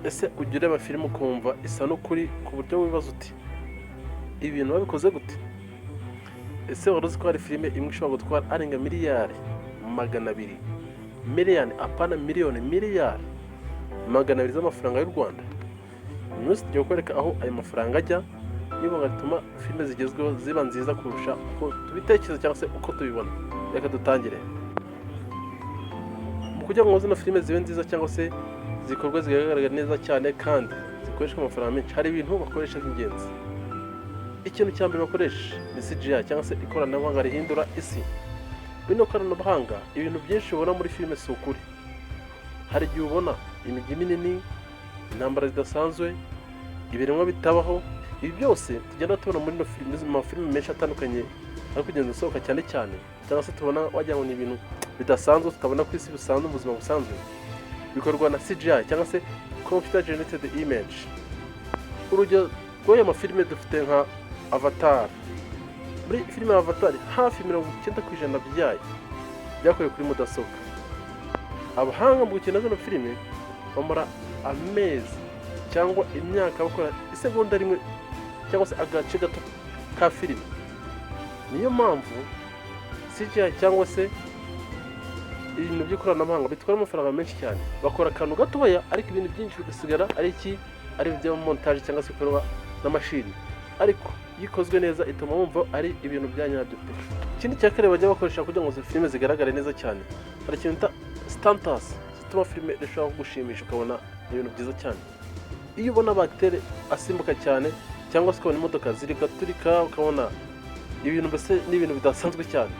ese ujya ureba filime ukumva isa n'ukuri ku buryo wibaza uti ibintu babikoze gute? Ese wari uzi ko hari filime imwe ishobora gutwara arenga miliyari 200 miliyoni, apana miliyoni, miliyari 200 z'amafaranga y'u Rwanda? Uyu munsi tugiye kwereka aho ayo mafaranga ajya, niba gatuma filime zigezweho ziba nziza kurusha uko tubitekereza cyangwa se uko tubibona. Reka dutangire. Mu kugira ngo zino filime zibe nziza cyangwa se zikorwa zigaragara neza cyane kandi zikoreshwa amafaranga menshi, hari ibintu bakoresha by'ingenzi. Ikintu cya mbere bakoresha ni CGI cyangwa se ikoranabuhanga rihindura isi. Bino koranabuhanga, ibintu byinshi ubona muri filime si ukuri. Hari igihe ubona imijyi minini, intambara zidasanzwe, ibiremwa bitabaho. Ibi byose tugenda tubona muri filime menshi atandukanye ari kugenda asohoka cyane cyane, cyangwa se tubona wagira ngo ni ibintu bidasanzwe tutabona ku isi bisanzwe mu buzima busanzwe, bikorwa na CGI cyangwa se computer generated image. Urugero rw'aya mafilime dufite nka Avatar. Muri filime ya Avatar hafi 90% byayo byakorewe kuri mudasobwa. Abahanga mu gukina zino filime bamara amezi cyangwa imyaka bakora isegonda rimwe cyangwa se agace gato ka filime. Niyo mpamvu CGI cyangwa se ibintu by'ikoranabuhanga bitwara amafaranga menshi cyane. Bakora akantu gatoya ariko ibintu byinshi bigasigara ari ibyo montage cyangwa se bikorwa n'amashini, ariko yikozwe neza ituma wumva ari ibintu bya nyabyo. Ikindi cya kare bajya bakoresha kugira ngo filime zigaragare neza cyane, hari ikintu bita stunts zituma filime irushaho gushimisha ukabona ibintu byiza cyane. Iyo ubona abacteurs asimbuka cyane cyangwa se ukabona imodoka ziri gaturika ukabona ibintu mbese n'ibintu bidasanzwe cyane,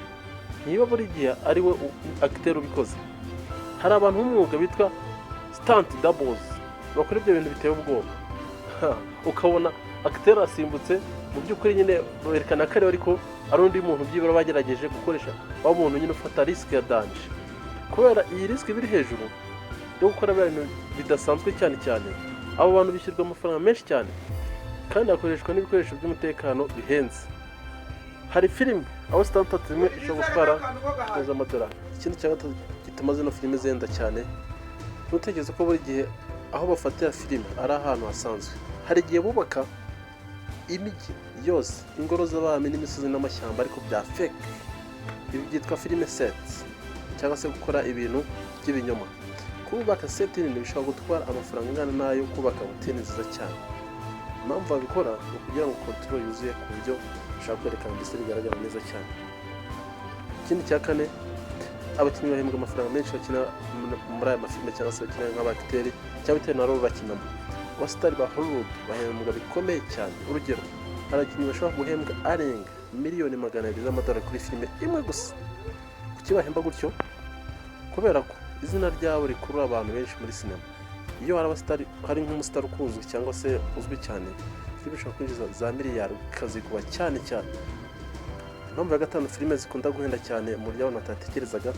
niba buri gihe ari we acteur ubikoze. Hari abantu b'umwuga bitwa stunt doubles bakora ibyo bintu biteye ubwoba. Ukabona acteur asimbutse, mu by'ukuri nyine berekana ko ariko ari undi muntu byibura bagerageje gukoresha wa muntu nyine ufata risk ya danger. Kubera iyi risk biri hejuru yo gukora ibintu bidasanzwe cyane cyane, abo bantu bishyurwa amafaranga menshi cyane kandi hakoreshwa n'ibikoresho by'umutekano bihenze. Hari filime aho stunt zimwe ishobora gutwara $1,000,000. Ikindi cya gatatu gituma zino filime zenda cyane, ntutekereze ko buri gihe aho bafatira filime ari ahantu hasanzwe. Hari igihe bubaka imijyi yose, ingoro z'abami n'imisozi n'amashyamba ariko bya fake. Ibi byitwa filime sets cyangwa se gukora ibintu by'ibinyoma. Kubaka set nini bishobora gutwara amafaranga angana nayo kubaka hoteli nziza cyane. Impamvu babikora ni ukugira ngo control yuzuye ku buryo ushaka kwerekana mbese bigaragara neza cyane. Ikindi cya kane, abakinnyi bahembwa amafaranga menshi bakina muri aya mafilime cyangwa se bakina nk'abacteurs cyangwa bitewe na role bakinamo. Abasitari ba Hollywood bahembwa bikomeye cyane. Urugero, abakinnyi bashobora guhembwa arenga miliyoni 200 z'amadolari kuri filime imwe gusa. Kuki bahemba gutyo? Kubera ko izina ryabo rikurura abantu benshi muri sinema. Iyo hari abasitari, hari nk'umusitari ukunzwe cyangwa se uzwi cyane, filime ishobora kwinjiza za miliyari ikaziguba cyane cyane. Impamvu ya gatanu filime zikunda guhenda cyane mu buryo abantu batatekerezaga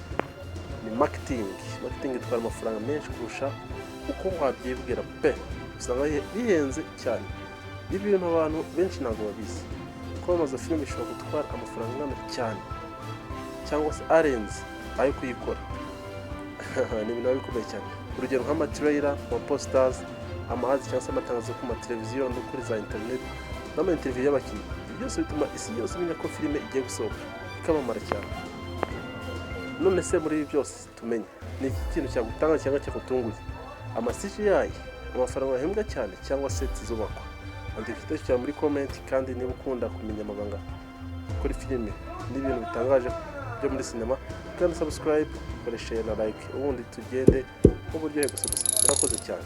ni marketing. Marketing itwara amafaranga menshi kurusha uko wabyibwira pe. Usanga bihenze cyane. Ibi bintu abantu benshi ntabwo babizi. Kwamamaza filime ishobora gutwara amafaranga menshi cyane cyangwa se arenze ayo kuyikora. Ni ibintu bikomeye cyane. Urugero nk'amatrailer, posters, amazi cyangwa se amatangazo ku mateleviziyo no kuri za internet n'ama-interview y'abakinnyi. Byose bituma isi yose imenya ko filime igiye gusohoka ikamamara cyane. None se muri ibi byose tumenye ni iki kintu cyagutanga cyangwa cyakutunguye? Ama-CGI amafaranga ahembwa cyane cyangwa set zubakwa? Andika igitekerezo cyawe muri comment, kandi niba ukunda kumenya amabanga kuri filime n'ibintu bitangaje byo muri sinema, kandi subscribe, share na like, ubundi tugende uburyohe gusa. Murakoze cyane.